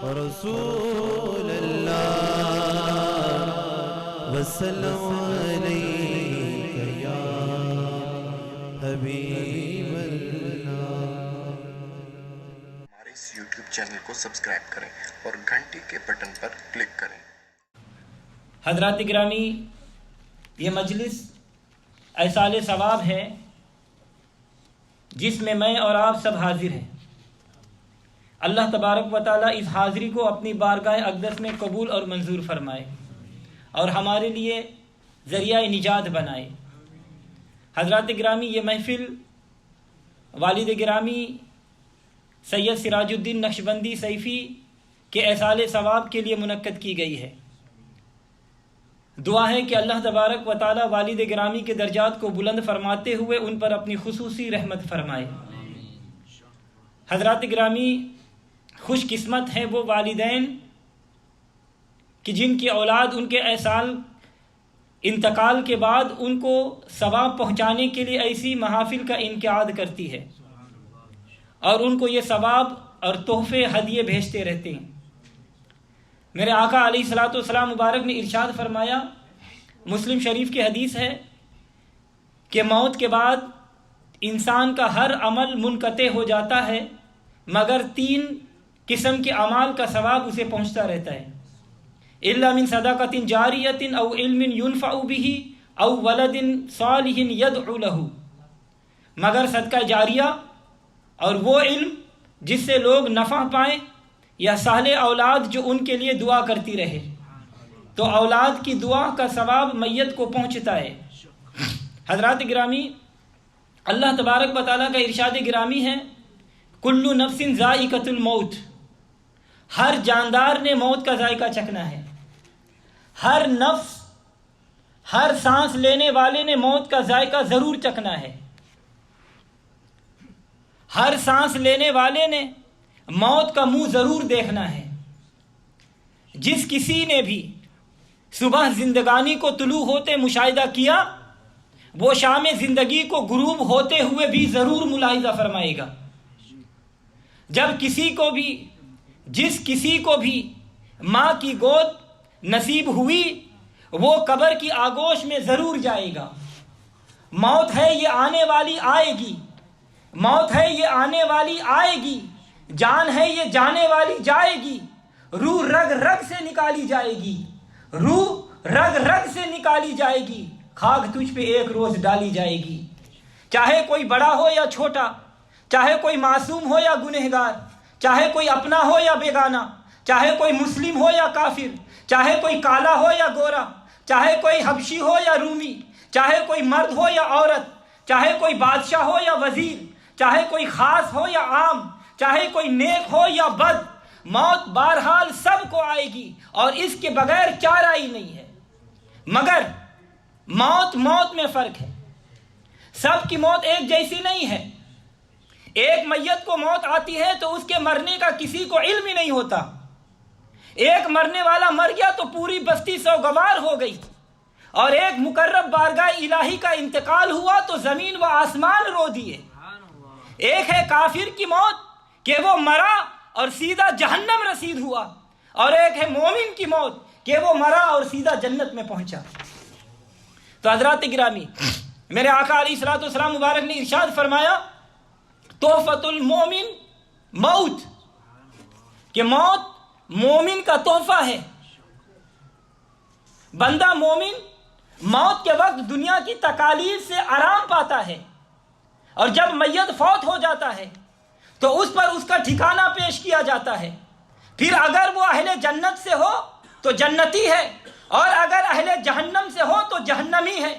رسول اللہ وسلم علیک یا حبیب اللہ۔ ہمارے اس یوٹیوب چینل کو سبسکرائب کریں اور گھنٹی کے بٹن پر کلک کریں۔ حضرات گرامی، یہ مجلس ایصال ثواب ہے جس میں میں اور آپ سب حاضر ہیں۔ اللہ تبارک و تعالیٰ اس حاضری کو اپنی بارگاہ اقدس میں قبول اور منظور فرمائے اور ہمارے لیے ذریعہ نجات بنائے۔ حضرات گرامی، یہ محفل والد گرامی سید سراج الدین نقشبندی سیفی کے ایصال ثواب کے لیے منعقد کی گئی ہے۔ دعا ہے کہ اللہ تبارک و تعالی والد گرامی کے درجات کو بلند فرماتے ہوئے ان پر اپنی خصوصی رحمت فرمائے۔ حضرات گرامی، خوش قسمت ہیں وہ والدین کہ جن کی اولاد ان کے ایصال انتقال کے بعد ان کو ثواب پہنچانے کے لیے ایسی محافل کا انعقاد کرتی ہے اور ان کو یہ ثواب اور تحفے ہدیے بھیجتے رہتے ہیں۔ میرے آقا علیہ الصلوۃ والسلام مبارک نے ارشاد فرمایا، مسلم شریف کی حدیث ہے کہ موت کے بعد انسان کا ہر عمل منقطع ہو جاتا ہے مگر 3 قسم کے اعمال کا ثواب اسے پہنچتا رہتا ہے۔ الا من صدقۃ جاریۃ او علم ينفع به او ولد صالح يدعو له، مگر صدقہ جاریہ اور وہ علم جس سے لوگ نفع پائیں یا صالح اولاد جو ان کے لیے دعا کرتی رہے، تو اولاد کی دعا کا ثواب میت کو پہنچتا ہے۔ حضرات گرامی، اللہ تبارک و تعالیٰ کا ارشاد گرامی ہے، کل نفس ذائقۃ الموت، ہر جاندار نے موت کا ذائقہ چکھنا ہے۔ ہر نفس، ہر سانس لینے والے نے موت کا ذائقہ ضرور چکھنا ہے۔ ہر سانس لینے والے نے موت کا منہ ضرور دیکھنا ہے۔ جس کسی نے بھی صبح زندگانی کو طلوع ہوتے مشاہدہ کیا، وہ شام زندگی کو غروب ہوتے ہوئے بھی ضرور ملاحظہ فرمائے گا۔ جب جس کسی کو بھی ماں کی گود نصیب ہوئی، وہ قبر کی آغوش میں ضرور جائے گا۔ موت ہے یہ آنے والی آئے گی، موت ہے یہ آنے والی آئے گی، جان ہے یہ جانے والی جائے گی، روح رگ رگ سے نکالی جائے گی، روح رگ رگ سے نکالی جائے گی، خاک تجھ پہ ایک روز ڈالی جائے گی۔ چاہے کوئی بڑا ہو یا چھوٹا، چاہے کوئی معصوم ہو یا گنہگار، چاہے کوئی اپنا ہو یا بیگانہ، چاہے کوئی مسلم ہو یا کافر، چاہے کوئی کالا ہو یا گورا، چاہے کوئی حبشی ہو یا رومی، چاہے کوئی مرد ہو یا عورت، چاہے کوئی بادشاہ ہو یا وزیر، چاہے کوئی خاص ہو یا عام، چاہے کوئی نیک ہو یا بد، موت بہرحال سب کو آئے گی اور اس کے بغیر چارہ ہی نہیں ہے۔ مگر موت میں فرق ہے۔ سب کی موت ایک جیسی نہیں ہے۔ ایک میت کو موت آتی ہے تو اس کے مرنے کا کسی کو علم ہی نہیں ہوتا۔ ایک مرنے والا مر گیا تو پوری بستی سوگوار ہو گئی، اور ایک مقرب بارگاہ الہی کا انتقال ہوا تو زمین و آسمان رو دیے۔ ایک ہے کافر کی موت کہ وہ مرا اور سیدھا جہنم رسید ہوا، اور ایک ہے مومن کی موت کہ وہ مرا اور سیدھا جنت میں پہنچا۔ تو حضرات گرامی، میرے آقا علیہ الصلوۃ والسلام مبارک نے ارشاد فرمایا، تحفۃ المومن موت، کہ موت مومن کا تحفہ ہے۔ بندہ مومن موت کے وقت دنیا کی تکالیف سے آرام پاتا ہے، اور جب میت فوت ہو جاتا ہے تو اس پر اس کا ٹھکانہ پیش کیا جاتا ہے۔ پھر اگر وہ اہل جنت سے ہو تو جنتی ہے، اور اگر اہل جہنم سے ہو تو جہنمی ہے۔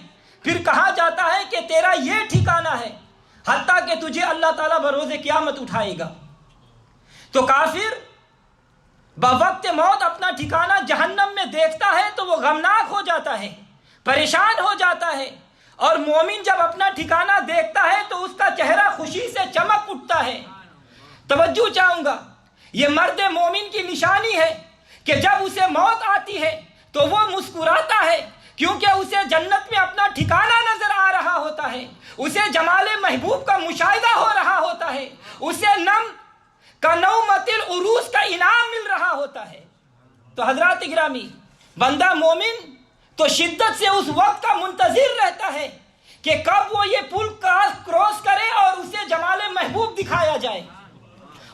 پھر کہا جاتا ہے کہ تیرا یہ ٹھکانہ ہے، حتیٰ کہ تجھے اللہ تعالیٰ بروز قیامت اٹھائے گا۔ تو کافر بوقت موت اپنا ٹھکانہ جہنم میں دیکھتا ہے تو وہ غمناک ہو جاتا ہے، پریشان ہو جاتا ہے، اور مومن جب اپنا ٹھکانہ دیکھتا ہے تو اس کا چہرہ خوشی سے چمک اٹھتا ہے۔ توجہ چاہوں گا، یہ مرد مومن کی نشانی ہے کہ جب اسے موت آتی ہے تو وہ مسکراتا ہے، کیونکہ اسے جنت میں اپنا ٹھکانہ نظر آ رہا ہوتا ہے، اسے جمال محبوب کا مشاہدہ ہو رہا ہوتا ہے، اسے نومت العروس کا انعام مل رہا ہوتا ہے۔ تو حضرات گرامی بندہ مومن تو شدت سے اس وقت کا منتظر رہتا ہے کہ کب وہ یہ پل کراس کرے اور اسے جمال محبوب دکھایا جائے.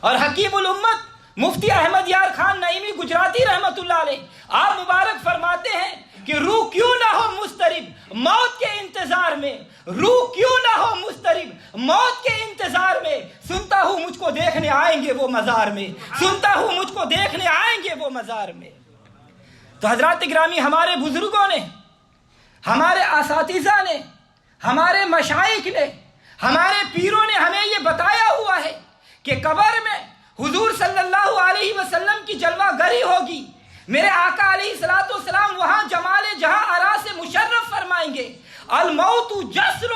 اور حکیم الامت مفتی احمد یار خان نعیمی گجراتی رحمت اللہ علیہ آپ مبارک فرماتے ہیں کہ روح کیوں نہ ہو مضطرب موت کے انتظار میں، روح کیوں نہ ہو مضطرب موت کے انتظار میں، سنتا ہوں مجھ کو دیکھنے آئیں گے وہ مزار میں، سنتا ہوں مجھ کو دیکھنے آئیں گے وہ مزار میں. تو حضرات گرامی ہمارے بزرگوں نے، ہمارے اساتذہ نے، ہمارے مشائخ نے، ہمارے پیروں نے ہمیں یہ بتایا ہوا ہے کہ قبر میں حضور صلی اللہ علیہ وسلم کی جلوہ گری ہوگی. میرے آقا علیہ السلام وہاں جمال جہاں آرا سے مشرف فرمائیں گے. الموت جسر،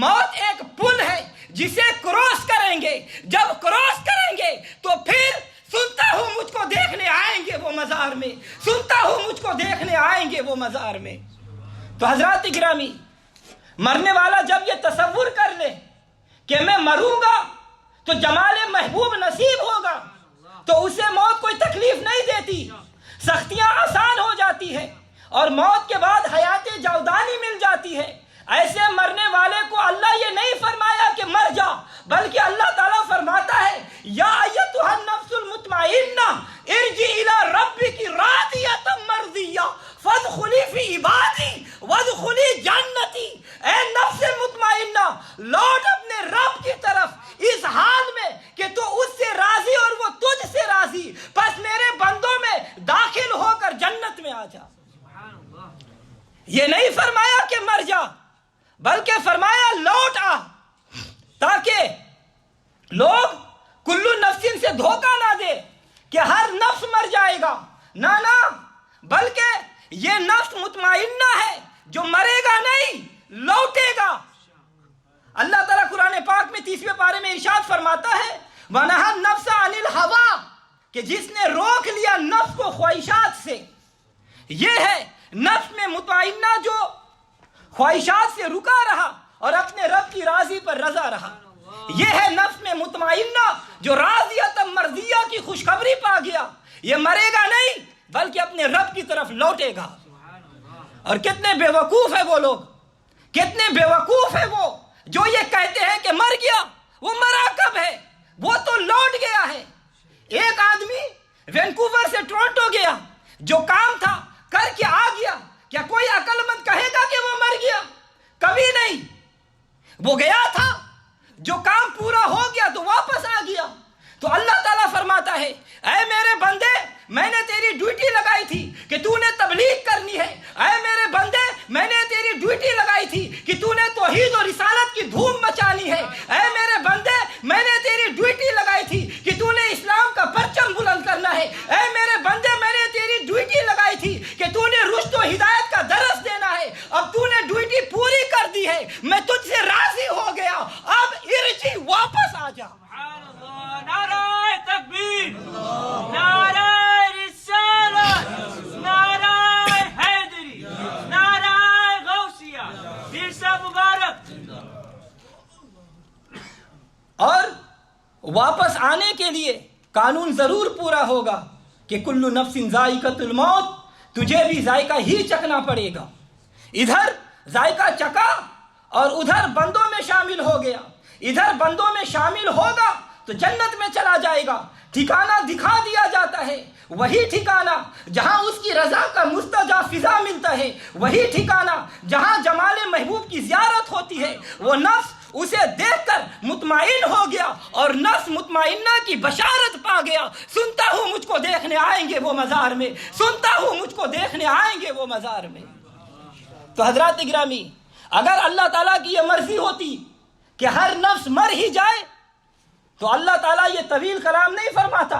موت ایک پل ہے جسے کراس کریں گے. جب کراس کریں گے تو پھر سنتا ہوں مجھ کو دیکھنے آئیں گے وہ مزار میں، سنتا ہوں مجھ کو دیکھنے آئیں گے وہ مزار میں. تو حضرات گرامی مرنے والا جب یہ تصور کر لے کہ میں مروں گا تو جمال محبوب نصیب ہوگا تو اسے موت کوئی تکلیف نہیں دیتی، سختیاں آسان ہو جاتی ہے اور موت کے بعد حیات جاودانی مل جاتی ہے. ایسے مرنے والے کو اللہ یہ نہیں فرمایا کہ مر جا، بلکہ اللہ تعالیٰ فرماتا ہے یا ایتھا النفس المطمئنہ ارجعی الی ربک راضیۃ مرضیہ فادخلی فی عبادی وادخلی جنتی. اے نفس مطمئنہ لوٹ اپنے رب کی طرف اس حال میں کہ تو اس سے راضی اور وہ تجھ سے راضی، پس میرے بندوں میں داخل ہو کر جنت میں آ جا. یہ نہیں فرمایا کہ مر جا، بلکہ فرمایا لوٹ آ، تاکہ لوگ کلو نفس سے دھوکہ نہ دے کہ ہر نفس مر جائے گا. نہ بلکہ یہ نفس مطمئنہ ہے جو مرے گا نہیں، لوٹے گا. اللہ تعالیٰ قرآن پاک میں 30ویں پارے میں ارشاد فرماتا ہے وَنَهَا النَّفْسَ عَنِ الْهَوَىٰ کہ جس نے روک لیا نفس کو خواہشات سے. یہ ہے نفس میں مطمئنہ جو خواہشات سے رکا رہا اور اپنے رب کی راضی پر رضا رہا. یہ ہے نفس میں مطمئنہ جو راضیۃ مرضیہ کی خوشخبری پا گیا. یہ مرے گا نہیں بلکہ اپنے رب کی طرف لوٹے گا. اور کتنے بے وقوف ہے وہ لوگ، کتنے بے وقوف ہے وہ جو یہ کہتے ہیں کہ مر گیا. وہ مرا کب ہے؟ وہ تو لوٹ گیا ہے. ایک آدمی وینکوور سے ٹورنٹو گیا، جو کام تھا کر کے آ گیا. کیا کوئی عقل مند کہے گا کہ وہ مر گیا؟ کبھی نہیں. وہ گیا تھا، جو کام پورا ہو گیا تو واپس آ گیا. تو اللہ تعالیٰ فرماتا ہے اے میرے بندے میں نے تیری ڈیوٹی لگائی تھی کہ تو نے تبلیغ کرنی ہے. اے میرے بندے میں نے تیری ڈیوٹی لگائی تھی کہ تو نے توحید و رسالت کی دھوم مچانی ہے. اے میرے بندے میں نے تیری ڈیوٹی لگائی تھی کہ تو نے اسلام کا پرچم بلند کرنا ہے. اے میرے بندے میں نے تیری ڈیوٹی لگائی تھی کہ تو نے رشد و ہدایت کا درس دینا ہے. اب تو نے ڈیوٹی پوری کر دی ہے، میں تجھ سے راضی ہو گیا، اب ارجی واپس آ جا. نعرہ تکبیر، نعرہ رسالت، نعرہ حیدری، نعرہ غوثیہ، عیسیٰ مبارک. اور واپس آنے کے لیے قانون ضرور پورا ہوگا کہ کل نفس ذائقۃ الموت، تجھے بھی ذائقہ ہی چکھنا پڑے گا. ادھر ذائقہ چکا اور ادھر بندوں میں شامل ہو گیا. ادھر بندوں میں شامل ہوگا تو جنت میں چلا جائے گا. ٹھکانہ دکھا دیا جاتا ہے، وہی ٹھکانہ جہاں اس کی رضا کا مستجاب فضا ملتا ہے، وہی ٹھکانہ جہاں جمال محبوب کی زیارت ہوتی ہے. وہ نفس اسے دیکھ کر مطمئن ہو گیا اور نفس مطمئنہ کی بشارت پا گیا. سنتا ہوں مجھ کو دیکھنے آئیں گے وہ مزار میں، سنتا ہوں مجھ کو دیکھنے آئیں گے وہ مزار میں. تو حضرات گرامی اگر اللہ تعالیٰ کی یہ مرضی ہوتی کہ ہر نفس مر ہی جائے تو اللہ تعالیٰ یہ طویل کلام نہیں فرماتا،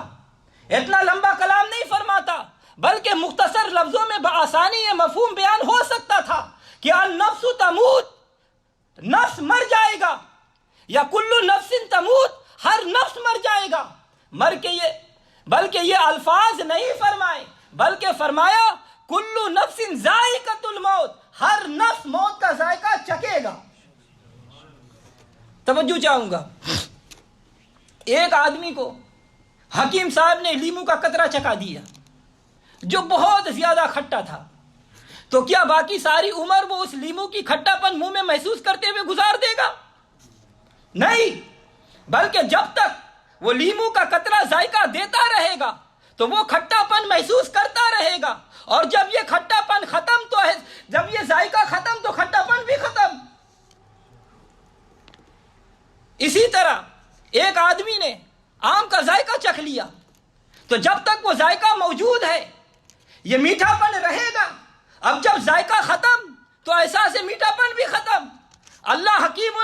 اتنا لمبا کلام نہیں فرماتا، بلکہ مختصر لفظوں میں بآسانی یہ مفہوم بیان ہو سکتا تھا کہ النفس تموت، نفس مر جائے گا، یا کل نفس تموت، ہر نفس مر جائے گا. بلکہ یہ الفاظ نہیں فرمائے، بلکہ فرمایا کل نفس ذائقۃ الموت، ہر نفس موت کا ذائقہ چکے گا. توجہ چاہوں گا، ایک آدمی کو حکیم صاحب نے لیمو کا قطرہ چکھا دیا. جو بہت زیادہ کھٹا تھا، تو کیا باقی ساری عمر وہ اس لیمو کی کھٹا پن منہ میں محسوس کرتے ہوئے گزار دے گا؟ نہیں، بلکہ جب تک وہ لیمو کا قطرہ ذائقہ دیتا رہے گا تو وہ کھٹا پن محسوس کرتا رہے گا، اور جب یہ کھٹا پن ختم تو جب یہ ذائقہ ختم تو کھٹا پن بھی ختم۔ اسی طرح ایک آدمی نے آم کا ذائقہ چکھ لیا، تو جب تک وہ ذائقہ موجود ہے یہ میٹھا پن رہے گا، اب جب ذائقہ ختم تو احساس میٹھا پن بھی ختم۔ اللہ حکیم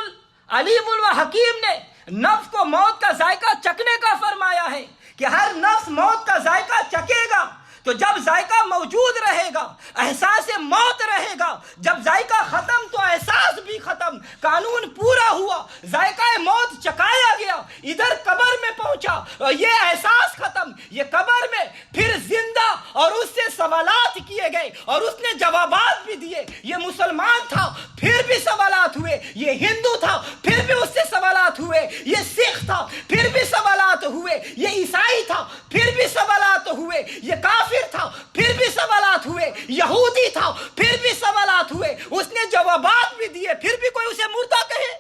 علیم الحکیم نے نفس کو موت کا ذائقہ چکھنے کا فرمایا ہے کہ ہر نفس موت کا ذائقہ چکھے گا، تو جب ذائقہ موجود رہے گا احساس موت رہے گا، جب ذائقہ ختم تو احساس بھی ختم، قانون پورا ہوا، ذائقہ موت چکھایا گیا، ادھر قبر میں پہنچا، یہ احساس ختم، یہ قبر میں پھر زندہ، اور اس سے سوالات کیے گئے اور اس نے جوابات بھی دیے۔ یہ مسلمان تھا پھر بھی سوالات ہوئے، یہ ہندو تھا پھر بھی اس سے سوالات ہوئے، یہ سکھ تھا پھر بھی سوالات ہوئے، یہ عیسائی تھا پھر بھی سوالات ہوئے، یہ کافر تھا پھر بھی سوالات ہوئے، یہودی تھا پھر بھی سوالات ہوئے، اس نے جوابات بھی دیے، پھر بھی کوئی اسے مردہ کہے؟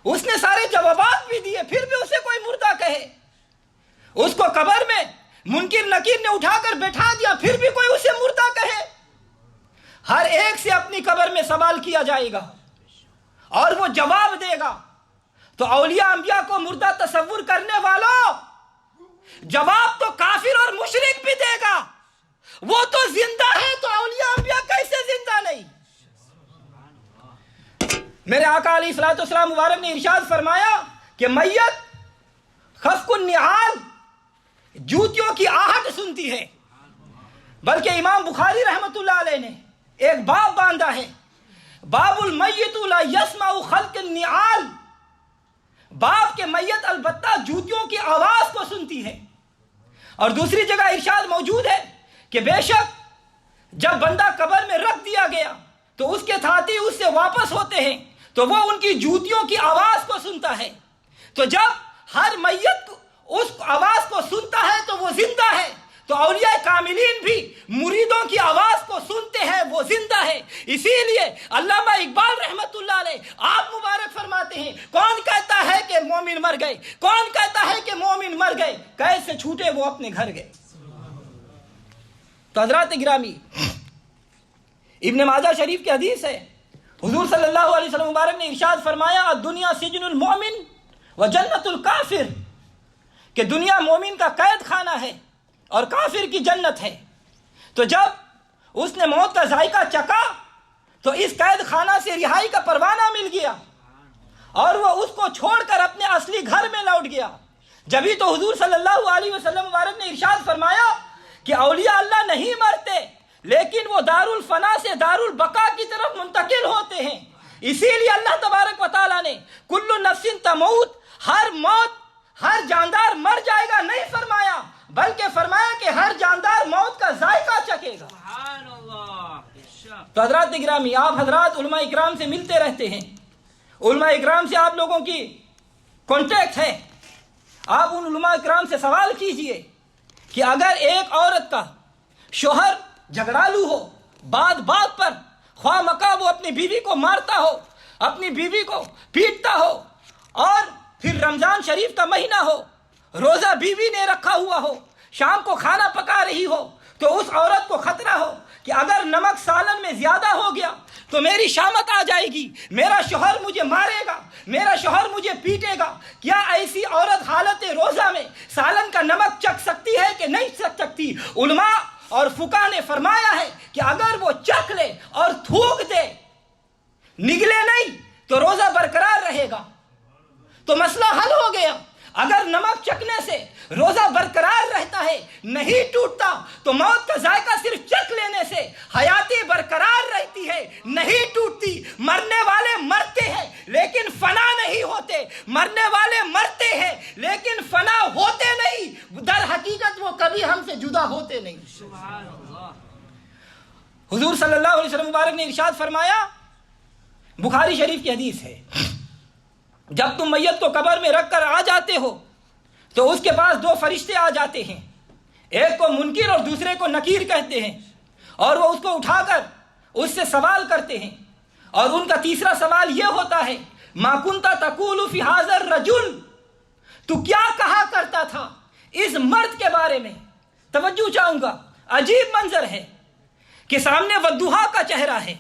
اس نے سارے جوابات بھی دیے پھر بھی اسے کوئی مردہ کہے؟ اس کو قبر میں منکر نکیر نے اٹھا کر بیٹھا دیا پھر بھی کوئی اسے مردہ کہے؟ ہر ایک سے اپنی قبر میں سوال کیا جائے گا اور وہ جواب دے گا۔ تو اولیاء انبیاء کو مردہ تصور کرنے والوں، جواب تو کافر اور مشرک بھی دے گا، وہ تو زندہ ہے تو اولیاء انبیاء کیسے زندہ نہیں؟ میرے آقا علیہ الصلوۃ والسلام مبارک نے ارشاد فرمایا کہ میت خفق النعال، جوتیوں کی آہٹ سنتی ہے، بلکہ امام بخاری رحمت اللہ علیہ نے ایک باب باندھا ہے، باب المیت لا یسمع خلق النعال، باب کے میت البتہ جوتیوں کی آواز کو سنتی ہے۔ اور دوسری جگہ ارشاد موجود ہے کہ بے شک جب بندہ قبر میں رکھ دیا گیا تو اس کے ساتھی اس سے واپس ہوتے ہیں تو وہ ان کی جوتیوں کی آواز کو سنتا ہے، تو جب ہر میت اس آواز کو سنتا ہے تو وہ زندہ ہے، تو اولیاء کاملین بھی مریدوں کی آواز کو سنتے ہیں، وہ زندہ ہے۔ اسی لیے علامہ اقبال رحمت اللہ علیہ آپ مبارک فرماتے ہیں، کون کہتا ہے کہ مومن مر گئے، کون کہتا ہے کہ مومن مر گئے، قید سے چھوٹے وہ اپنے گھر گئے۔ تو حضرات گرامی، ابن ماجہ شریف کی حدیث ہے، حضور صلی اللہ علیہ وسلم مبارک نے ارشاد فرمایا الدنیا سجن المؤمن و جنت الکافر، کہ دنیا مومن کا قید خانہ ہے اور کافر کی جنت ہے۔ تو جب اس نے موت کا ذائقہ چکھا تو اس قید خانہ سے رہائی کا پروانہ مل گیا اور وہ اس کو چھوڑ کر اپنے اصلی گھر میں لوٹ گیا۔ جبھی تو حضور صلی اللہ علیہ وسلم مبارک نے ارشاد فرمایا کہ اولیاء اللہ نہیں مرتے لیکن وہ دار الفنا سے دار البقا کی طرف منتقل ہوتے ہیں۔ اسی لیے اللہ تبارک و تعالیٰ نے کل نفس تموت، ہر موت، ہر جاندار مر جائے گا نہیں فرمایا، بلکہ فرمایا کہ ہر جاندار موت کا ذائقہ چکھے گا۔ سبحان اللہ۔ تو حضرات گرامی، آپ حضرات علماء اکرام سے ملتے رہتے ہیں، علماء اکرام سے آپ لوگوں کی کانٹیکٹ ہے، آپ ان علماء اکرام سے سوال کیجئے کہ اگر ایک عورت کا شوہر جھگڑالو ہو، بات بات پر خواہ مخواہ وہ اپنی بیوی کو مارتا ہو، اپنی بیوی کو پیٹتا ہو، اور پھر رمضان شریف کا مہینہ ہو، روزہ بیوی نے رکھا ہوا ہو، شام کو کھانا پکا رہی ہو، تو اس عورت کو خطرہ ہو کہ اگر نمک سالن میں زیادہ ہو گیا تو میری شامت آ جائے گی، میرا شوہر مجھے مارے گا، میرا شوہر مجھے پیٹے گا، کیا ایسی عورت حالت روزہ میں سالن کا نمک چکھ سکتی ہے کہ نہیں چکھ سکتی؟ علماء اور فقہ نے فرمایا ہے کہ اگر وہ چکھ لے اور تھوک دے، نگلے نہیں، تو روزہ برقرار رہے گا، تو مسئلہ حل ہو گیا۔ اگر نمک چکھنے سے روزہ برقرار رہتا ہے، نہیں ٹوٹتا، تو موت کا ذائقہ صرف چکھ لینے سے حیاتی برقرار رہتی ہے، نہیں ٹوٹتی۔ مرنے والے مرتے ہیں لیکن فنا نہیں ہوتے، مرنے والے مرتے ہیں لیکن فنا ہوتے نہیں، در حقیقت وہ کبھی ہم سے جدا ہوتے نہیں۔ سبحان اللہ۔ حضور صلی اللہ علیہ وسلم مبارک نے ارشاد فرمایا، بخاری شریف کی حدیث ہے، جب تم میت کو قبر میں رکھ کر آ جاتے ہو تو اس کے پاس دو فرشتے آ جاتے ہیں، ایک کو منکر اور دوسرے کو نکیر کہتے ہیں، اور وہ اس کو اٹھا کر اس سے سوال کرتے ہیں، اور ان کا تیسرا سوال یہ ہوتا ہے ما کنت تقول فی ھذا الرجل، تو کیا کہا کرتا تھا اس مرد کے بارے میں۔ توجہ چاہوں گا، عجیب منظر ہے کہ سامنے والضحیٰ کا چہرہ ہے،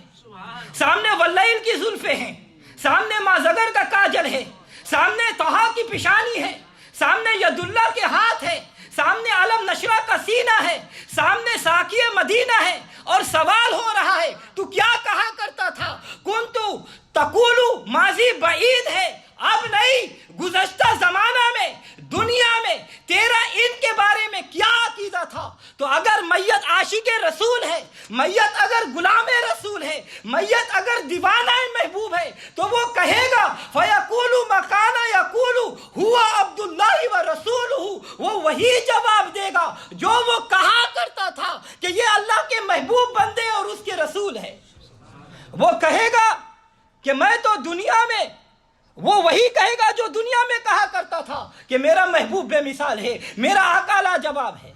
سامنے واللیل کی زلفیں ہیں، سامنے ما زگر کا کاجل ہے، سامنے طہا کی پیشانی ہے، سامنے ید اللہ کے ہاتھ ہے، سامنے علم نشرہ کا سینہ ہے، سامنے ساقی مدینہ ہے، اور سوال ہو رہا ہے تو کیا کہا کرتا تھا؟ کنتو تقولو، ماضی بعید ہے، اب نہیں، گزشتہ زمانہ میں دنیا میں تیرا ان کے بارے میں کیا عقیدہ تھا؟ تو اگر میت عاشق رسول ہے، میت اگر غلام رسول ہے، میت اگر دیوانہ محبوب ہے، تو وہ کہے گا فَيَقُولُ مَكَانَ يَقُولُ هُوَ عَبْدُ اللَّهِ وَرَسُولُهُ، وہ وہی جواب دے گا جو وہ کہا کرتا تھا کہ یہ اللہ کے محبوب بندے اور اس کے رسول ہے۔ وہ کہے گا کہ میں تو دنیا میں، وہ وہی کہے گا جو دنیا میں کہا کرتا تھا کہ میرا محبوب بے مثال ہے، میرا آقا لاجواب ہے۔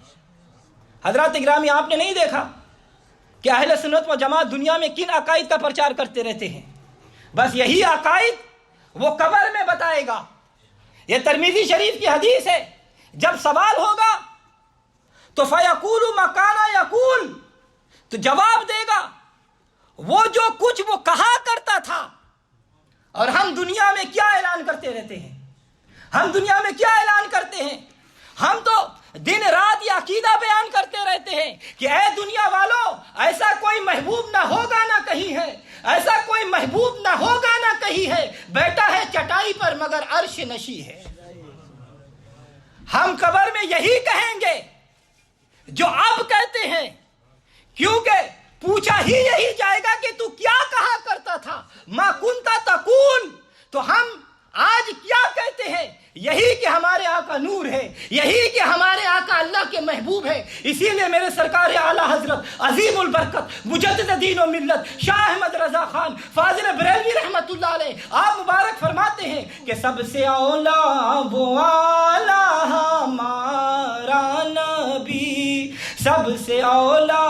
حضرات گرامی، آپ نے نہیں دیکھا کہ اہل سنت و جماعت دنیا میں کن عقائد کا پرچار کرتے رہتے ہیں؟ بس یہی عقائد وہ قبر میں بتائے گا۔ یہ ترمذی شریف کی حدیث ہے، جب سوال ہوگا تو فَيَقُولُ مَكَانَ يَقُولُ، تو جواب دے گا وہ جو کچھ وہ کہا کرتا تھا۔ اور ہم دنیا میں کیا اعلان کرتے رہتے ہیں؟ ہم دنیا میں کیا اعلان کرتے ہیں؟ ہم تو دن رات یہ عقیدہ بیان کرتے رہتے ہیں کہ اے دنیا والوں، ایسا کوئی محبوب نہ ہوگا نہ کہیں ہے، ایسا کوئی محبوب نہ ہوگا نہ کہیں ہے، بیٹا ہے چٹائی پر مگر عرش نشی ہے۔ ہم قبر میں یہی کہیں گے جو اب کہتے ہیں، کیونکہ پوچھا ہی یہی جائے گا کہ تو کیا کہا کرتا تھا، ما کنت تقول، تو ہم آج کیا کہتے ہیں؟ یہی کہ ہمارے آقا نور ہے، یہی کہ ہمارے آقا اللہ کے محبوب ہے۔ اسی لیے میرے سرکار اعلیٰ حضرت عظیم البرکت مجدد دین و ملت شاہ احمد رضا خان فاضل بریلوی رحمت اللہ علیہ، آپ مبارک فرماتے ہیں کہ سب سے اولا وہ اعلیٰ ہمارا نبی، سب سے اولا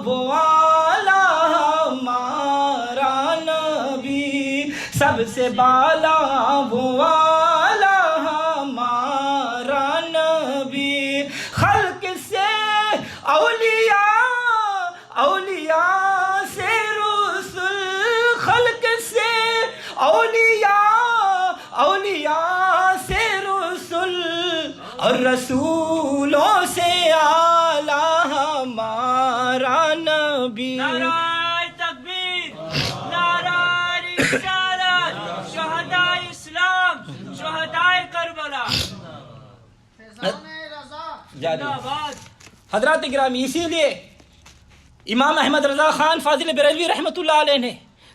وہ اعلیٰ ہمارا نبی، سب سے بالا وہ اعلیٰ ہمارا نبی، خلق سے اولیاء، اولیاء سے رسول، خلق سے اولیاء، اولیاء سے رسول، اور رسولوں سے اعلیٰ ہمارا نبی۔ نعرہ تکبیر، نعرہ رسالت، شہداء اسلام، شہداء کربلا، زندہ باد۔ حضرات گرامی، اسی لیے امام احمد رضا خان فاضل بریلوی رحمت اللہ علیہ نے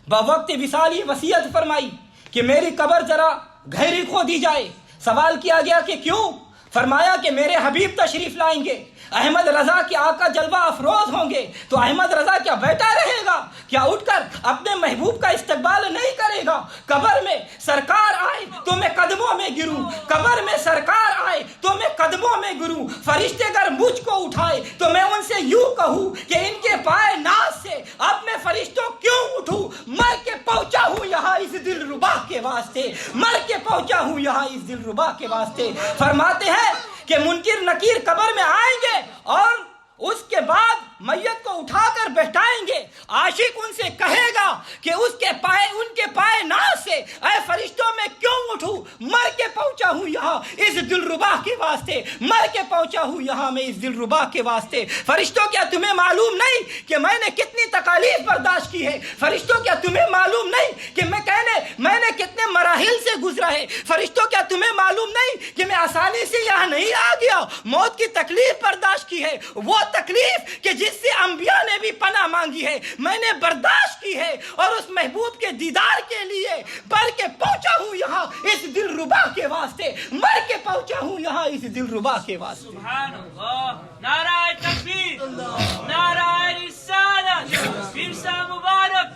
بوقت وصال یہ وصیت فرمائی کہ میری قبر ذرا گہری کھودی جائے۔ سوال کیا گیا کہ کیوں؟ فرمایا کہ میرے حبیب تشریف لائیں گے، احمد رضا کے آقا جلوہ افروز ہوں گے، تو احمد رضا کیا بیٹھا رہے گا؟ کیا اٹھ کر اپنے محبوب کا استقبال نہیں کرے گا؟ قبر میں سرکار آئے تو میں قدموں میں گروں، قبر میں سرکار آئے تو میں قدموں میں گروں، فرشتے گر مجھ کو اٹھائے تو میں ان سے یوں کہوں کہ ان کے پائے ناز سے اب میں فرشتوں کیوں اٹھوں؟ مر کے پہنچا ہوں یہاں اس دل ربا کے واسطے، مر کے پہنچا ہوں یہاں اس دل ربا کے واسطے۔ فرماتے ہیں کہ منکر نکیر قبر میں آئیں گے اور اس کے بعد میت کو اٹھا کر بیٹھائیں گے، عاشق ان سے کہے گا کہ اس کے پائے، ان کے پائے ناز سے اے فرشتوں میں کیوں اٹھوں؟ مر کے پہنچا ہوں یہاں اس دلربا کے واسطے، مر کے پہنچا ہوں یہاں میں اس دلربا کے واسطے۔ فرشتوں کیا تمہیں معلوم نہیں کہ میں نے کتنی تکالیف برداشت کی ہے؟ فرشتوں کیا تمہیں معلوم نہیں کہ میں نے کتنے مراحل سے گزرا ہے؟ فرشتوں کیا تمہیں معلوم نہیں کہ میں آسانی سے یہاں نہیں آ گیا، موت کی تکلیف برداشت کی ہے، وہ تکلیف کہ جس سے انبیاء نے بھی پناہ مانگی ہے میں نے برداشت کی ہے، اور اس محبوب کے دیدار کے لیے بڑھ کے پہنچا ہوں یہاں اس دل ربا کے واسطے، مر کے پہنچا ہوں یہاں اس دل ربا کے واسطے۔ سبحان اللہ، نعرہ تکبیر، نعرہ رسالت، فرسہ مبارک۔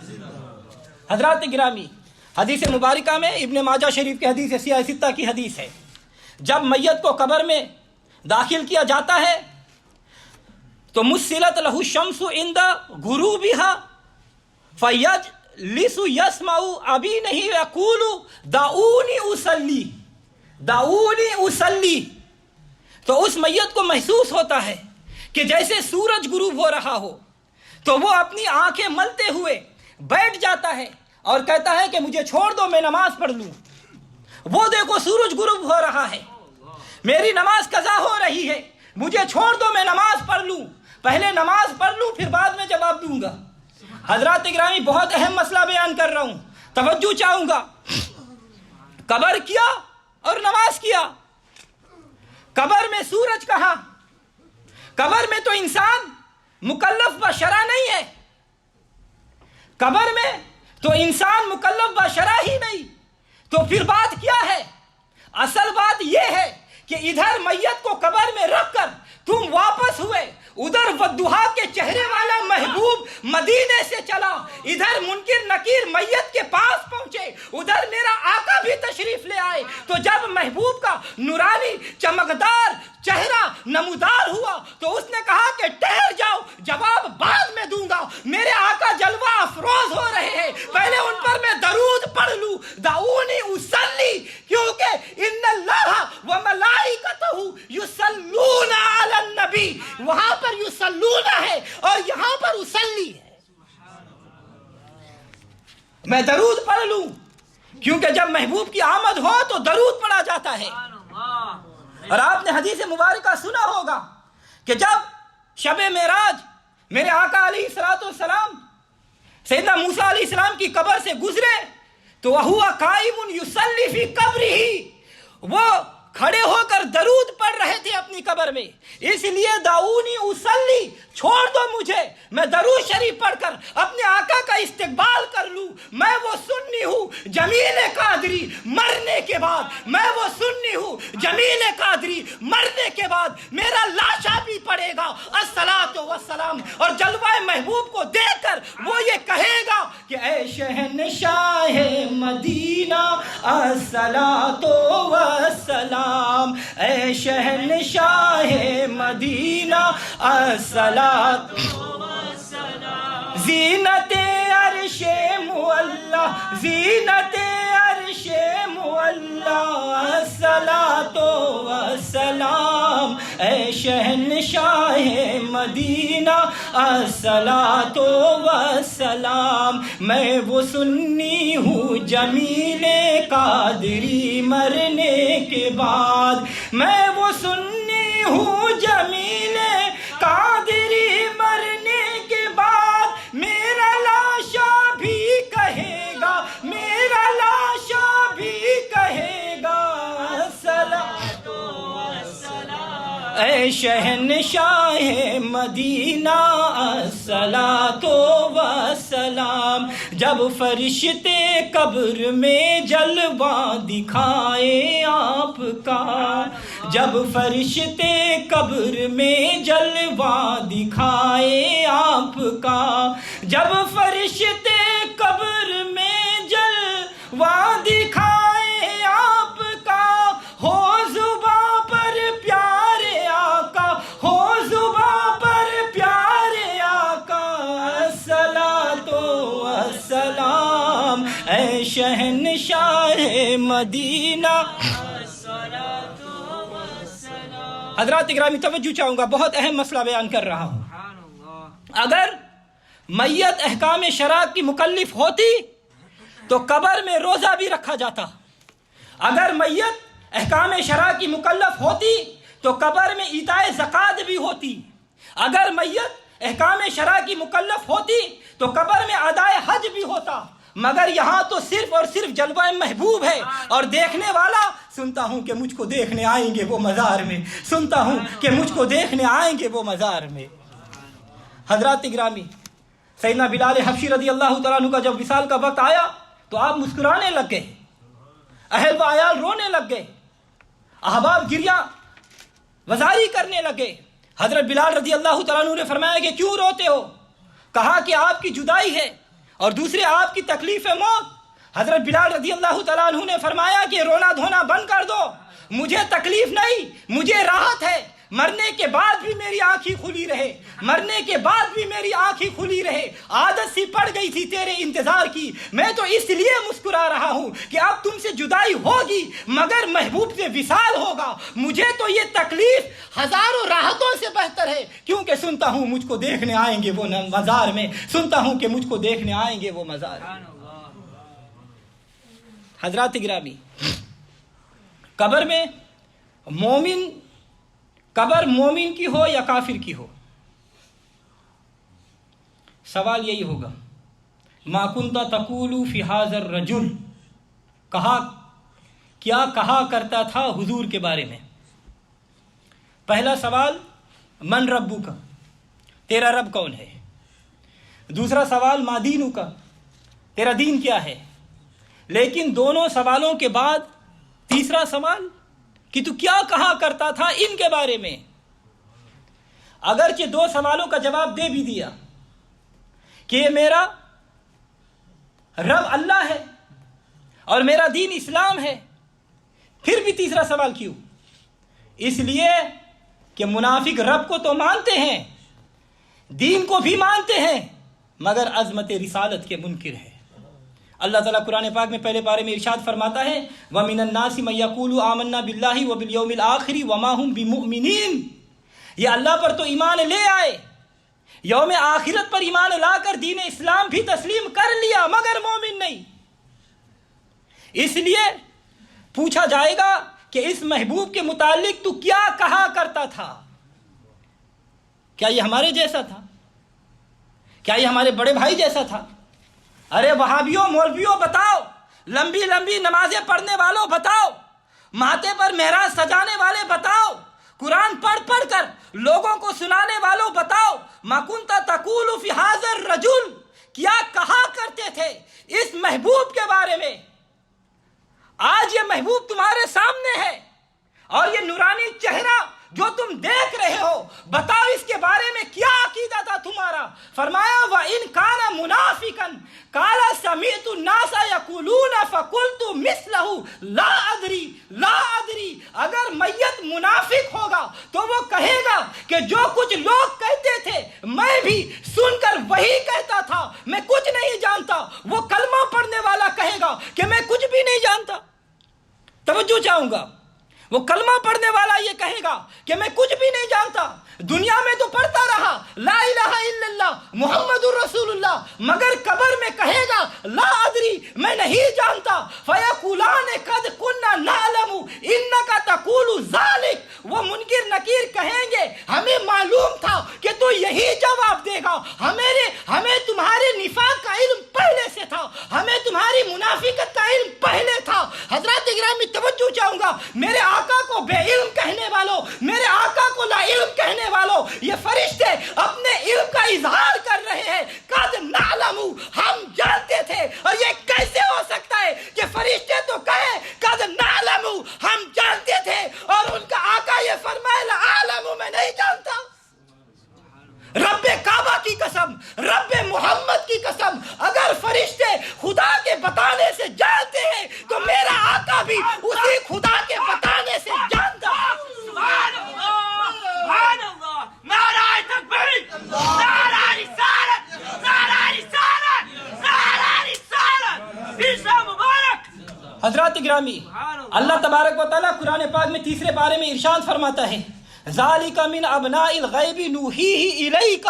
حضرات گرامی، حدیث مبارکہ میں ابن ماجہ شریف کی حدیث سیاہ ستہ کی حدیث ہے، جب میت کو قبر میں داخل کیا جاتا ہے تو مسلت لہ الشمس عند غروبها فیجلس یسمع ابی نہیں یقول دعونی اصلی دعونی اصلی. تو اس میت کو محسوس ہوتا ہے کہ جیسے سورج غروب ہو رہا ہو تو وہ اپنی آنکھیں ملتے ہوئے بیٹھ جاتا ہے اور کہتا ہے کہ مجھے چھوڑ دو میں نماز پڑھ لوں. وہ دیکھو سورج غروب ہو رہا ہے, میری نماز قضا ہو رہی ہے, مجھے چھوڑ دو میں نماز پڑھ لوں, پہلے نماز پڑھ لوں پھر بعد میں جواب دوں گا. حضرات گرامی بہت اہم مسئلہ بیان کر رہا ہوں, توجہ چاہوں گا. قبر کیا اور نماز کیا. قبر میں سورج کہاں؟ قبر میں تو انسان مکلف بشرع نہیں ہے, قبر میں تو انسان مکلف بشرع ہی نہیں. تو پھر بات کیا ہے؟ اصل بات یہ ہے کہ ادھر میت کو قبر میں رکھ کر تم واپس ہوئے, ادھر ودھا کے چہرے والا محبوب مدینے سے چلا, ادھر منکر نکیر میت کے پاس پہنچے, ادھر میرا آقا بھی تشریف لے آئے. تو جب محبوب کا نورانی چمکدار چہرہ نمودار ہوا تو اس نے کہا کہ ٹھہر جاؤ, جواب بعد میں دوں گا, میرے آقا جلوہ افروز ہو رہے ہیں, پہلے ان پر میں درود پڑھ لوں. دعونی اصلی, کیونکہ ان اللہ و ملائکتہ یصلون علی النبی, وہاں پر یصلون ہے اور یہاں پر اصلی ہے. میں درود پڑھ لوں کیونکہ جب محبوب کی آمد ہو تو درود پڑھا جاتا ہے. اور آپ نے حدیث مبارکہ سنا ہوگا کہ جب شب معراج میرے آقا علیہ السلام سیدنا موسیٰ علیہ السلام کی قبر سے گزرے تو وَهُوَ قَائِمٌ يُصَلِّ فِي قَبْرِهِ, وہ کھڑے ہو کر درود پڑھ رہے تھے اپنی قبر میں. اس لیے دعونی اصلی, چھوڑ دو مجھے, میں درود شریف پڑھ کر اپنے آقا کا استقبال کر لوں. میں وہ سنی ہوں جمیل قادری مرنے کے بعد, میں وہ سنی ہوں جمیل قادری مرنے کے بعد میرا لاشا بھی پڑے گا الصلاۃ والسلام, اور جلوہ محبوب کو دیکھ کر وہ یہ کہے گا کہ اے شہنشاہ مدینہ الصلاۃ والسلام, اے شہنشاہ مدینہ الصلاۃ زینت عرش معلا, زینت عرش معلا الصلاۃ والسلام, اے شہنشاہ مدینہ الصلاۃ والسلام. میں وہ سنی ہوں جمیل قادری مرنے کے بعد, میں وہ سنی ہوں جمیل قادری مرنے کے بعد, میرا لاشا بھی کہے گا, میرا لاشا بھی کہے گا الصلاۃ والسلام, اے شہنشاہ مدینہ الصلاۃ والسلام. جب فرشتے قبر میں جلوہ دکھائے آپ کا, جب فرشتے قبر میں جلوہ دکھائے آپ کا, جب فرشتے قبر میں جلوہ دکھائے آپ کا, ہو زباں پر پیارے آقا, ہو زباں پر پیارے آقا الصلاۃ والسلام, اے شہنشاہ مدینہ. حضرات گرامی توجہ چاہوں گا, بہت اہم مسئلہ بیان کر رہا ہوں. اگر میت احکام شرع کی مکلف ہوتی تو قبر میں روزہ بھی رکھا جاتا. اگر میت احکام شرع کی مکلف ہوتی تو قبر میں ایتاء زکوٰۃ بھی ہوتی. اگر میت احکام شرع کی مکلف ہوتی تو قبر میں ادائے حج بھی ہوتا. مگر یہاں تو صرف اور صرف جلوہ محبوب ہے, اور دیکھنے والا سنتا ہوں کہ مجھ کو دیکھنے آئیں گے وہ مزار میں, سنتا ہوں کہ مجھ کو دیکھنے آئیں گے وہ مزار میں. حضرات گرامی, سیدنا بلال حبشی رضی اللہ تعالیٰ عنہ کا جب وصال کا وقت آیا تو آپ مسکرانے لگ گئے, اہل و عیال رونے لگ گئے, احباب گریاں وزاری کرنے لگے. حضرت بلال رضی اللہ تعالیٰ عنہ نے فرمایا کہ کیوں روتے ہو؟ کہا کہ آپ کی جدائی ہے اور دوسرے آپ کی تکلیف موت. حضرت بلال رضی اللہ تعالیٰ عنہ نے فرمایا کہ رونا دھونا بند کر دو, مجھے تکلیف نہیں, مجھے راحت ہے. مرنے کے بعد بھی میری آنکھیں کھلی رہے، مرنے کے بعد بھی میری آنکھیں کھلی رہے، عادت سی پڑ گئی تھی تیرے انتظار کی، میں تو اس لیے مسکرا رہا ہوں کہ اب تم سے جدائی ہوگی مگر محبوب سے وصال ہوگا، مجھے تو یہ تکلیف ہزاروں راحتوں سے بہتر ہے، کیونکہ سنتا ہوں مجھ کو دیکھنے آئیں گے وہ مزار میں، سنتا ہوں کہ مجھ کو دیکھنے آئیں گے وہ مزار میں۔ حضرات گرامی، قبر میں قبر مومن کی ہو یا کافر کی ہو، سوال یہی ہوگا، ما کنت تقول فی ھذا الرجل، کیا کہا کرتا تھا حضور کے بارے میں؟ پہلا سوال، من ربک، تیرا رب کون ہے؟ دوسرا سوال، ما دینک، تیرا دین کیا ہے؟ لیکن دونوں سوالوں کے بعد تیسرا سوال کہ تو کیا کہا کرتا تھا ان کے بارے میں؟ اگرچہ دو سوالوں کا جواب دے بھی دیا کہ یہ میرا رب اللہ ہے اور میرا دین اسلام ہے، پھر بھی تیسرا سوال کیوں؟ اس لیے کہ منافق رب کو تو مانتے ہیں، دین کو بھی مانتے ہیں، مگر عظمت رسالت کے منکر ہے۔ اللہ تعالیٰ قرآن پاک میں پہلے پارے میں ارشاد فرماتا ہے، وَمِنَ النَّاسِ مَن يَقُولُ آمَنَّا بِاللَّهِ وَبِالْيَوْمِ الْآخِرِ وَمَا هُمْ بِمُؤْمِنِينَ، یہ اللہ پر تو ایمان لے آئے، یوم آخرت پر ایمان لا کر دین اسلام بھی تسلیم کر لیا، مگر مومن نہیں۔ اس لیے پوچھا جائے گا کہ اس محبوب کے متعلق تو کیا کہا کرتا تھا؟ کیا یہ ہمارے جیسا تھا؟ کیا یہ ہمارے بڑے بھائی جیسا تھا؟ ارے وہابیوں، مولویوں بتاؤ، لمبی لمبی نمازیں پڑھنے والوں بتاؤ، ماتھے پر معراج سجانے والے بتاؤ، قرآن پڑھ پڑھ کر لوگوں کو سنانے والوں بتاؤ، ما کنت تقول فی ھذا الرجل، کیا کہا کرتے تھے اس محبوب کے بارے میں؟ آج یہ محبوب تمہارے سامنے ہے اور یہ نورانی چہرہ جو تم دیکھ رہے ہو، بتاؤ اس کے بارے میں کیا عقیدہ تھا تمہارا؟ فرمایا وَإِن كَانَ مُنَافِقًا قَالَ سَمِعْتُ النَّاسَ يَقُولُونَ فَقُلْتُ مِثْلَهُ لَا أَدْرِي، اگر میت منافق ہوگا تو وہ کہے گا کہ جو کچھ لوگ کہتے تھے میں بھی سن کر وہی کہتا تھا، میں کچھ نہیں جانتا۔ وہ کلمہ پڑھنے والا کہے گا کہ میں کچھ بھی نہیں جانتا۔ توجہ چاہوں گا، وہ کلمہ پڑھنے والا یہ کہے گا کہ میں کچھ بھی نہیں جانتا، دنیا میں تو پڑھتا رہا لا الہ الا اللہ محمد الرسول اللہ، مگر قبر میں کہے گا لا ادری، میں نہیں جانتا۔ فیقولان قد کنا نعلم انک تقول ذلک، وہ منکر نکیر کہیں گے ہمیں معلوم تھا کہ تو یہی جواب دے گا، ہمیں تمہارے نفاق کا علم پہلے سے تھا، ہمیں تمہاری منافقت کا علم پہلے تھا۔ حضرات گرامی توجہ چاہوں گا، میرے آقا کو بے علم کہنے والوں، میرے آقا کو لا علم کہنے والوں، یہ فرشتے اپنے علم کا اظہار کر رہے ہیں، قد نعلم، ہم جانتے تھے۔ اور یہ کیسے ہو سکتا ہے کہ فرشتے تو کہیں قد نعلم، ہم جانتے تھے، اور ان کا آقا یہ فرمائے لا اعلم، میں نہیں جانتا۔ رب کعبہ کی قسم، رب محمد کی قسم، اگر فرشتے خدا کے بتانے سے جانتے ہیں تو میرا آقا بھی اسی خدا کے بتانے سے جانتا ہے۔ سبحان اللہ، سبحان اللہ، نعرہ تکبیر، نعرہ رسالت، نعرہ رسالت، نعرہ رسالت، عیسیٰ مبارک۔ حضرات گرامی، اللہ تبارک و تعالیٰ قرآن پاک میں تیسرے پارے میں ارشاد فرماتا ہے، ذالک من ابناء الغیب نوحیہ الیک،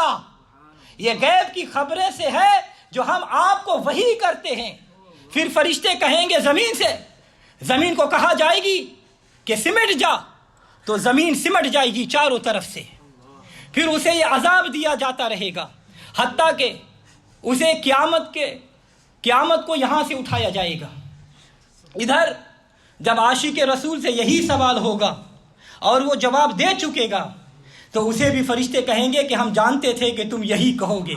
یہ غیب کی خبریں سے ہے جو ہم آپ کو وحی کرتے ہیں۔ پھر فرشتے کہیں گے زمین سے، زمین کو کہا جائے گی کہ سمٹ جا، تو زمین سمٹ جائے گی چاروں طرف سے، پھر اسے یہ عذاب دیا جاتا رہے گا حتیٰ کہ اسے قیامت کو یہاں سے اٹھایا جائے گا۔ ادھر جب عاشق رسول سے یہی سوال ہوگا اور وہ جواب دے چکے گا تو اسے بھی فرشتے کہیں گے کہ ہم جانتے تھے کہ تم یہی کہو گے۔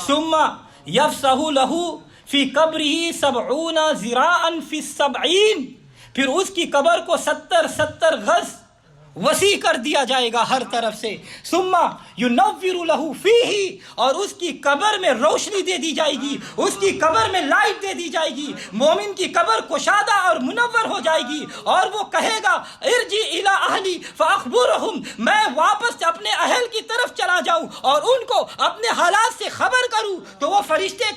ثم یفسح لہ فی قبرہ 70 ذراعا فی 70، پھر اس کی قبر کو 70 گز وسیع کر دیا جائے گا ہر طرف سے. ثم ينور له فيه اور اس کی قبر میں روشنی دے دی جائے گی, اس کی قبر میں لائٹ دے دی جائے گی. مومن کی قبر کشادہ اور منور ہو جائے گی اور وہ کہے گا ارجع الى اہلی فاخبرهم, میں واپس اپنے اہل کی طرف چلا جاؤں اور ان کو اپنے حالات سے خبر کروں. تو وہ فرشتے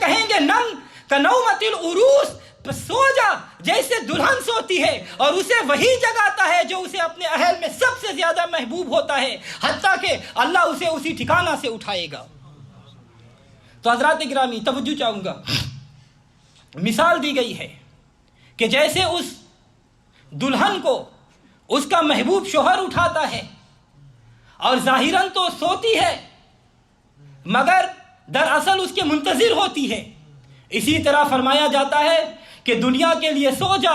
کہیں گے نم کنومت العروس, سو جا جیسے دلہن سوتی ہے, اور اسے وہی جگاتا ہے جو اسے اپنے اہل میں سب سے زیادہ محبوب ہوتا ہے, حتیٰ کہ اللہ اسے اسی ٹھکانہ سے اٹھائے گا. تو حضرات گرامی توجہ چاہوں گا, مثال دی گئی ہے کہ جیسے اس دلہن کو اس کا محبوب شوہر اٹھاتا ہے اور ظاہراً تو سوتی ہے مگر دراصل اس کے منتظر ہوتی ہے, اسی طرح فرمایا جاتا ہے کہ دنیا کے لیے سو جا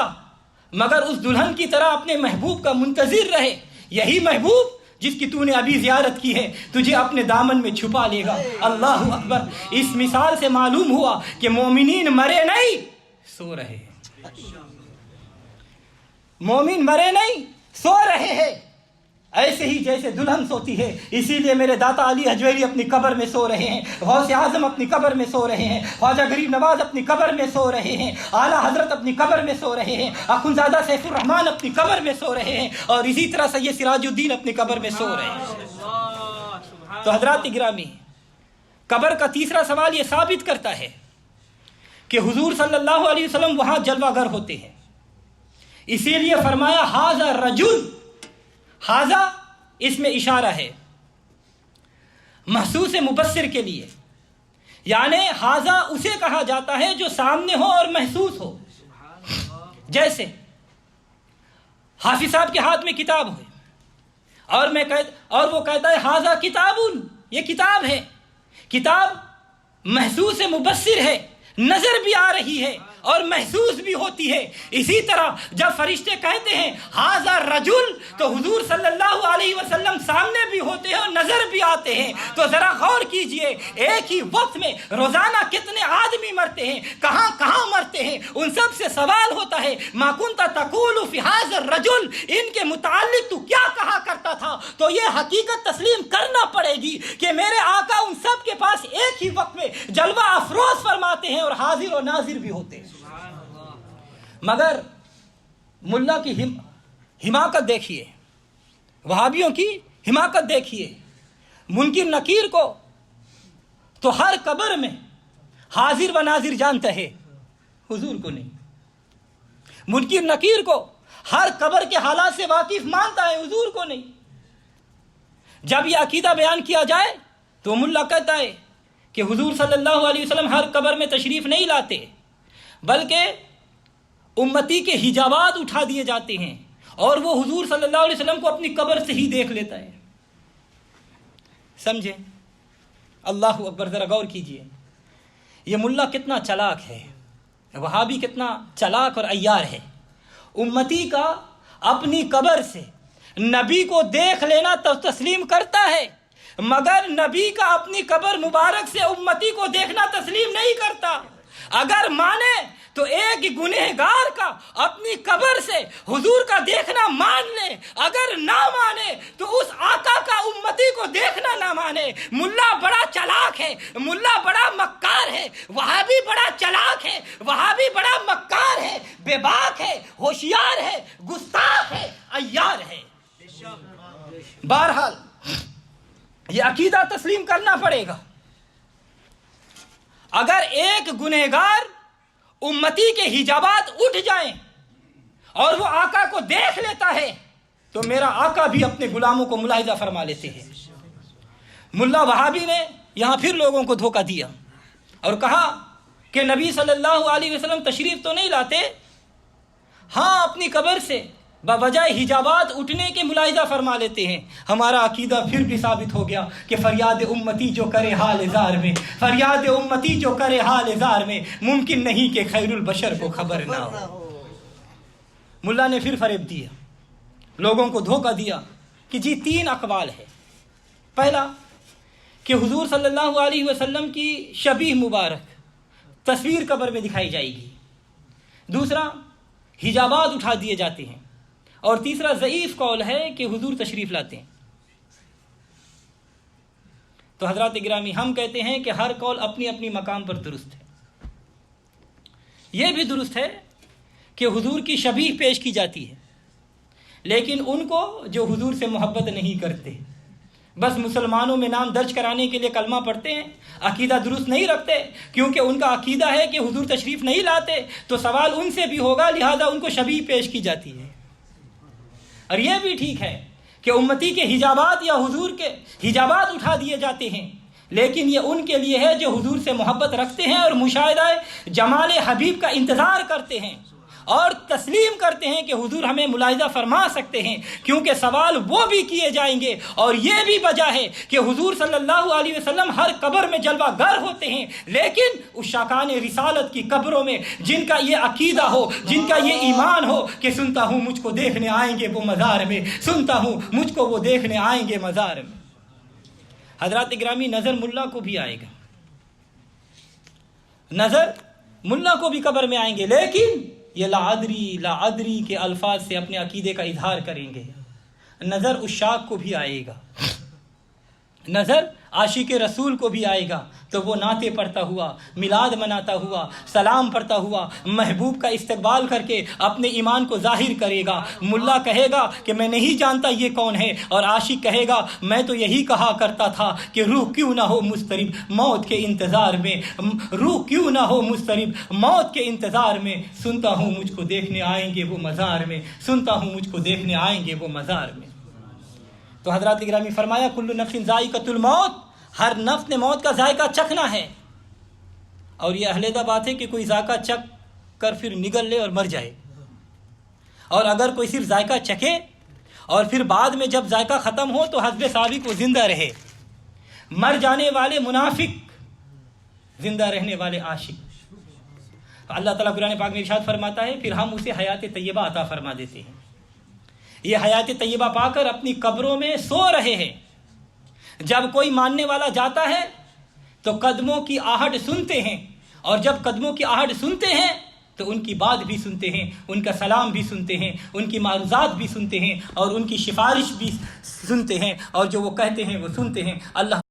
مگر اس دلہن کی طرح اپنے محبوب کا منتظر رہے. یہی محبوب جس کی تو نے ابھی زیارت کی ہے تجھے اپنے دامن میں چھپا لے گا. اللہ اکبر. اس مثال سے معلوم ہوا کہ مومنین مرے نہیں, سو رہے ہیں. مومن مرے نہیں, سو رہے ہیں, ایسے ہی جیسے دلہن سوتی ہے. اسی لیے میرے داتا علی حجویری اپنی قبر میں سو رہے ہیں, غوث اعظم اپنی قبر میں سو رہے ہیں, خواجہ غریب نواز اپنی قبر میں سو رہے ہیں, اعلیٰ حضرت اپنی قبر میں سو رہے ہیں, اخندزادہ سیف الرحمن اپنی قبر میں سو رہے ہیں, اور اسی طرح سید سراج الدین اپنی قبر میں سو رہے ہیں. تو حضرات گرامی, قبر کا تیسرا سوال یہ ثابت کرتا ہے کہ حضور صلی اللہ علیہ وسلم وہاں جلوہ گر ہوتے ہیں. اسی لیے فرمایا ھذا رجل, ھذا اس میں اشارہ ہے محسوس مبصر کے لیے, یعنی ھذا اسے کہا جاتا ہے جو سامنے ہو اور محسوس ہو. جیسے حافظ صاحب کے ہاتھ میں کتاب ہو اور وہ کہتا ہے ھذا کتاب, یہ کتاب ہے. کتاب محسوس مبصر ہے, نظر بھی آ رہی ہے اور محسوس بھی ہوتی ہے. اسی طرح جب فرشتے کہتے ہیں ھذا رجل تو حضور صلی اللہ علیہ وسلم سامنے بھی ہوتے ہیں اور نظر بھی آتے ہیں. تو ذرا غور کیجئے, ایک ہی وقت میں روزانہ کتنے آدمی مرتے ہیں, کہاں کہاں مرتے ہیں. ان سب سے سوال ہوتا ہے ما کنت تقول فی ھذا الرجل, ان کے متعلق تو کیا کہا کرتا تھا. تو یہ حقیقت تسلیم کرنا پڑے گی کہ میرے آقا ان سب کے پاس ایک ہی وقت میں جلوہ افروز فرماتے ہیں اور حاضر و ناظر بھی ہوتے ہیں. مگر ملا کی حماقت دیکھیے, وہابیوں کی حماقت دیکھیے. منکر نکیر کو تو ہر قبر میں حاضر و ناظر جانتا ہے, حضور کو نہیں. منکر نکیر کو ہر قبر کے حالات سے واقف مانتا ہے, حضور کو نہیں. جب یہ عقیدہ بیان کیا جائے تو ملا کہتا ہے کہ حضور صلی اللہ علیہ وسلم ہر قبر میں تشریف نہیں لاتے, بلکہ امتی کے حجابات اٹھا دیے جاتے ہیں اور وہ حضور صلی اللہ علیہ وسلم کو اپنی قبر سے ہی دیکھ لیتا ہے. سمجھے؟ اللہ اکبر. ذرا غور کیجئے, یہ ملا کتنا چلاک ہے, وہابی کتنا چلاک اور عیار ہے. امتی کا اپنی قبر سے نبی کو دیکھ لینا تو تسلیم کرتا ہے, مگر نبی کا اپنی قبر مبارک سے امتی کو دیکھنا تسلیم نہیں کرتا. اگر مانے تو ایک گنہگار کا اپنی قبر سے حضور کا دیکھنا مان لے, اگر نہ مانے تو اس آقا کا امتی کو دیکھنا نہ مانے. ملا بڑا چلاک ہے, ملا بڑا مکار ہے, وہابی بڑا چلاک ہے, وہابی بڑا مکار ہے, بے باک ہے, ہوشیار ہے, گستاخ ہے, عیار ہے. بہرحال یہ عقیدہ تسلیم کرنا پڑے گا. اگر ایک گنہگار امتی کے حجابات اٹھ جائیں اور وہ آقا کو دیکھ لیتا ہے تو میرا آقا بھی اپنے غلاموں کو ملاحظہ فرما لیتے ہیں. ملا وہابی نے یہاں پھر لوگوں کو دھوکہ دیا اور کہا کہ نبی صلی اللہ علیہ وسلم تشریف تو نہیں لاتے, ہاں اپنی قبر سے بجائے حجابات اٹھنے کے ملاحظہ فرما لیتے ہیں. ہمارا عقیدہ پھر بھی ثابت ہو گیا کہ فریاد امتی جو کرے حال زار میں, فریاد امتی جو کرے حال زار میں, ممکن نہیں کہ خیر البشر کو خبر نہ ہو. ملا نے پھر فریب دیا, لوگوں کو دھوکہ دیا کہ جی 3 اقوال ہے. پہلا کہ حضور صلی اللہ علیہ وسلم کی شبیہ مبارک تصویر قبر میں دکھائی جائے گی. دوسرا حجابات اٹھا دیے جاتے ہیں. اور تیسرا ضعیف قول ہے کہ حضور تشریف لاتے ہیں۔ تو حضرات گرامی، ہم کہتے ہیں کہ ہر قول اپنی اپنی مقام پر درست ہے۔ یہ بھی درست ہے کہ حضور کی شبیہ پیش کی جاتی ہے، لیکن ان کو جو حضور سے محبت نہیں کرتے، بس مسلمانوں میں نام درج کرانے کے لیے کلمہ پڑھتے ہیں، عقیدہ درست نہیں رکھتے، کیونکہ ان کا عقیدہ ہے کہ حضور تشریف نہیں لاتے، تو سوال ان سے بھی ہوگا، لہذا ان کو شبیہ پیش کی جاتی ہے۔ اور یہ بھی ٹھیک ہے کہ امتی کے حجابات یا حضور کے حجابات اٹھا دیے جاتے ہیں، لیکن یہ ان کے لیے ہے جو حضور سے محبت رکھتے ہیں اور مشاہدہ جمال حبیب کا انتظار کرتے ہیں اور تسلیم کرتے ہیں کہ حضور ہمیں ملاحظہ فرما سکتے ہیں، کیونکہ سوال وہ بھی کیے جائیں گے۔ اور یہ بھی وجہ ہے کہ حضور صلی اللہ علیہ وسلم ہر قبر میں جلوہ گر ہوتے ہیں، لیکن عشاقان رسالت کی قبروں میں جن کا یہ عقیدہ ہو، جن کا یہ ایمان ہو کہ سنتا ہوں مجھ کو دیکھنے آئیں گے وہ مزار میں، سنتا ہوں مجھ کو وہ دیکھنے آئیں گے مزار میں۔ حضرات گرامی، نظر ملا کو بھی آئے گا، نظر ملا کو بھی قبر میں آئیں گے، لیکن یہ لا ادری کے الفاظ سے اپنے عقیدے کا اظہار کریں گے۔ نظر عشاق کو بھی آئے گا، نظر عاشق رسول کو بھی آئے گا، تو وہ نعتیں پڑھتا ہوا، میلاد مناتا ہوا، سلام پڑھتا ہوا، محبوب کا استقبال کر کے اپنے ایمان کو ظاہر کرے گا۔ ملا کہے گا کہ میں نہیں جانتا یہ کون ہے، اور عاشق کہے گا میں تو یہی کہا کرتا تھا کہ روح کیوں نہ ہو مضطرب موت کے انتظار میں، روح کیوں نہ ہو مضطرب موت کے انتظار میں، سنتا ہوں مجھ کو دیکھنے آئیں گے وہ مزار میں، سنتا ہوں مجھ کو دیکھنے آئیں گے وہ مزار میں۔ تو حضرات گرامی، فرمایا کل نفس ذائقۃ الموت، ہر نفس نے موت کا ذائقہ چکھنا ہے۔ اور یہ علیحدہ بات ہے کہ کوئی ذائقہ چکھ کر پھر نگل لے اور مر جائے، اور اگر کوئی صرف ذائقہ چکھے اور پھر بعد میں جب ذائقہ ختم ہو تو حسب سابق وہ زندہ رہے، مر جانے والے منافق، زندہ رہنے والے عاشق۔ اللہ تعالیٰ قرآن پاک میں ارشاد فرماتا ہے پھر ہم اسے حیات طیبہ عطا فرما دیتے ہیں۔ یہ حیات طیبہ پا کر اپنی قبروں میں سو رہے ہیں۔ جب کوئی ماننے والا جاتا ہے تو قدموں کی آہٹ سنتے ہیں، اور جب قدموں کی آہٹ سنتے ہیں تو ان کی بات بھی سنتے ہیں، ان کا سلام بھی سنتے ہیں، ان کی معروضات بھی سنتے ہیں، اور ان کی سفارش بھی سنتے ہیں، اور جو وہ کہتے ہیں وہ سنتے ہیں۔ اللہ